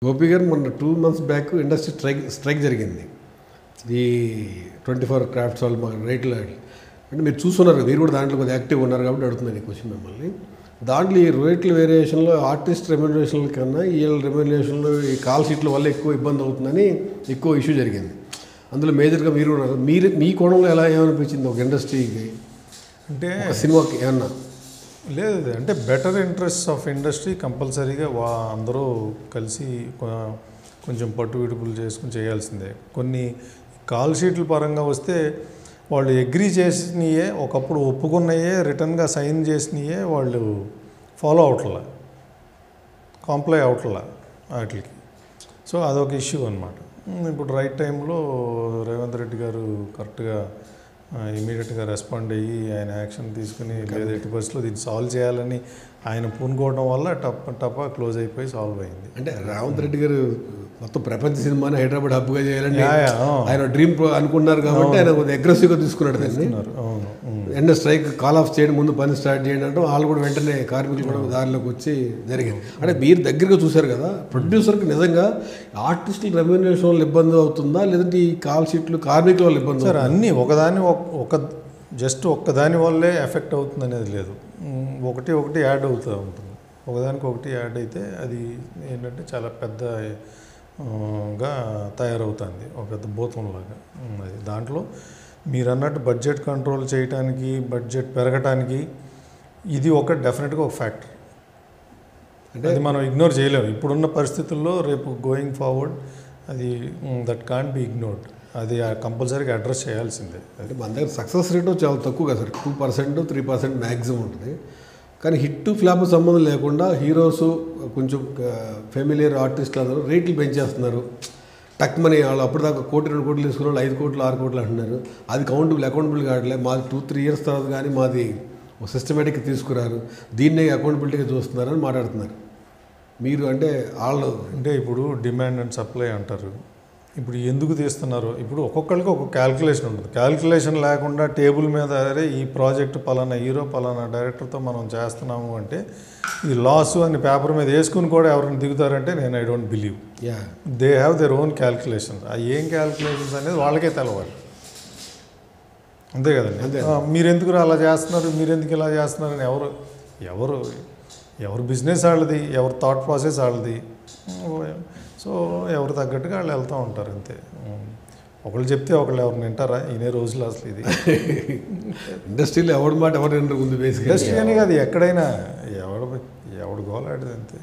గోపి గారు మొన్న 2 months back industry strike జరిగింది. ఈ 24 క్రాఫ్ట్స్ వాళ్ళు మా రేట్లు అంటే మీరు చూస్తున్నారు, మీరు కూడా దాంట్లో కొద్దిగా యాక్టివ్ ఉన్నారు కాబట్టి అడుగుతున్నాను ఈ క్వశ్చన్ మిమ్మల్ని. దాంట్లో ఈ రేట్ల వేరియేషన్లో ఆర్టిస్ట్ రెమ్యునరేషన్ల కన్నా వీళ్ళ రెమ్యునరేషన్లో ఈ కాల్ షీట్ల వల్ల ఎక్కువ ఇబ్బంది అవుతుందని ఎక్కువ ఇష్యూ జరిగింది. అందులో మేజర్గా మీరు ఉన్నారు. మీ కోణంలో ఎలా ఏమనిపించింది ఒక ఇండస్ట్రీకి, అంటే సినిమాకి ఏమన్నా? లేదు, అంటే బెటర్ ఇంట్రెస్ట్ ఆఫ్ ఇండస్ట్రీ కంపల్సరీగా అందరూ కలిసి కొంచెం పట్టు విడుపులు చేసుకుని చేయాల్సిందే. కొన్ని కాల్ షీట్ల పరంగా వస్తే వాళ్ళు అగ్రీ చేసినయే, ఒకప్పుడు ఒప్పుకున్నయే రిటర్న్గా సైన్ చేసినయే వాళ్ళు ఫాలో అవట్లా, కాంప్లై అవట్లా వాటికి. సో అదొక ఇష్యూ అనమాట. ఇప్పుడు రైట్ టైంలో రేవంత్ రెడ్డి గారు కరెక్ట్గా ఇమీడియట్గా రెస్పాండ్ అయ్యి ఆయన యాక్షన్ తీసుకుని లేదా ఎట్టి పరిస్థితుల్లో దీన్ని సాల్వ్ చేయాలని ఆయన పూనుకోవడం వల్ల టప్ప క్లోజ్ అయిపోయి సాల్వ్ అయింది. అంటే రేవంత్ రెడ్డి గారు మొత్తం ప్రపంచ సినిమాని హైదరాబాద్ హబ్గా చేయాలని ఆయన డ్రీమ్ అనుకున్నారు కాబట్టి ఆయన కొద్దిగా అగ్రెసివ్గా తీసుకున్నాడు దాన్ని. అవును, ఎండ స్ట్రైక్ కాల్ ఆఫ్ చేయండి, ముందు పని స్టార్ట్ చేయండి అంటే వాళ్ళు కూడా వెంటనే కార్మికులు కూడా దారిలోకి వచ్చి జరిగింది. అంటే మీరు దగ్గరగా చూశారు కదా, ప్రొడ్యూసర్కి నిజంగా ఆర్టిస్టుల రెమ్యునరేషన్ వల్ల ఇబ్బంది అవుతుందా, లేదంటే ఈ కాల్ షీట్లు కార్మికుల వల్ల ఇబ్బంది? సార్ అన్నీ ఒక్కదాని వల్లే ఎఫెక్ట్ అవుతుంది అనేది లేదు. ఒకటి యాడ్ అవుతూ ఉంటుంది. ఒకదానికి యాడ్ అయితే అది ఏంటంటే చాలా పెద్దగా తయారవుతుంది, ఒక పెద్ద భూతంలాగా. అది దాంట్లో మీరు అన్నట్టు బడ్జెట్ కంట్రోల్ చేయడానికి, బడ్జెట్ పెరగటానికి ఇది డెఫినెట్గా ఒక ఫ్యాక్టర్. అంటే అది మనం ఇగ్నోర్ చేయలేము ఇప్పుడున్న పరిస్థితుల్లో. రేపు గోయింగ్ ఫార్వర్డ్ అది దట్ కాంట్ బి ఇగ్నోర్డ్. అది కంపల్సరీగా అడ్రస్ చేయాల్సిందే. అంటే మన దగ్గర సక్సెస్ రేటు చాలా తక్కువ కదా సార్, 2%, 3% మ్యాక్సిమం ఉంటుంది. కానీ హిట్ ఫ్లాప్ సంబంధం లేకుండా హీరోస్ కొంచెం ఫెమిలియర్ ఆర్టిస్టులు అందరూ రేట్లు పెంచేస్తున్నారు. టక్ మనీ వాళ్ళు అప్పటిదాకా 1 కోటి 2 కోట్లు తీసుకున్న వాళ్ళు 5 కోట్లు 6 కోట్లు అంటున్నారు. అది అకౌంటబుల్ కావట్లేదు. మాది 2-3 years తర్వాత కానీ మాది ఒక సిస్టమేటిక్గా తీసుకురారు, దీన్నే అకౌంటబిలిటీగా చూస్తున్నారని మాట్లాడుతున్నారు. మీరు అంటే వాళ్ళు అంటే ఇప్పుడు డిమాండ్ అండ్ సప్లై అంటారు. ఇప్పుడు ఎందుకు తీస్తున్నారు? ఇప్పుడు ఒక్కొక్కరికి ఒక క్యాల్కులేషన్ ఉంటుంది. క్యాల్కులేషన్ లేకుండా టేబుల్ మీద అరే ఈ ప్రాజెక్ట్ పలానా హీరో పలానా డైరెక్టర్తో మనం చేస్తున్నాము అంటే ఇది లాస్ అని పేపర్ మీద వేసుకుని కూడా ఎవరైనా దిగుతారంటే I don't believe. They have their own calculations. ఆ ఏం క్యాల్కులేషన్స్ అనేది వాళ్ళకే తెలవాలి, అంతే కదండి. మీరు ఎందుకు అలా చేస్తున్నారు, మీరు ఎందుకు ఇలా చేస్తున్నారని ఎవరు బిజినెస్ వాళ్ళది, ఎవరు థాట్ ప్రాసెస్ వాళ్ళది. సో ఎవరు తగ్గట్టుగా వాళ్ళు వెళ్తూ ఉంటారు, అంతే. ఒకళ్ళు చెప్తే ఒకళ్ళు ఎవరిని వింటారా ఈయనే రోజులు అసలు? ఇది ఇండస్ట్రీలో ఎవరి మాట ఎవరు వినరు. ముందు బేసిక్ ఇండస్ట్రీ అని కాదు, ఎక్కడైనా ఎవడు గోలాడేది అంతే.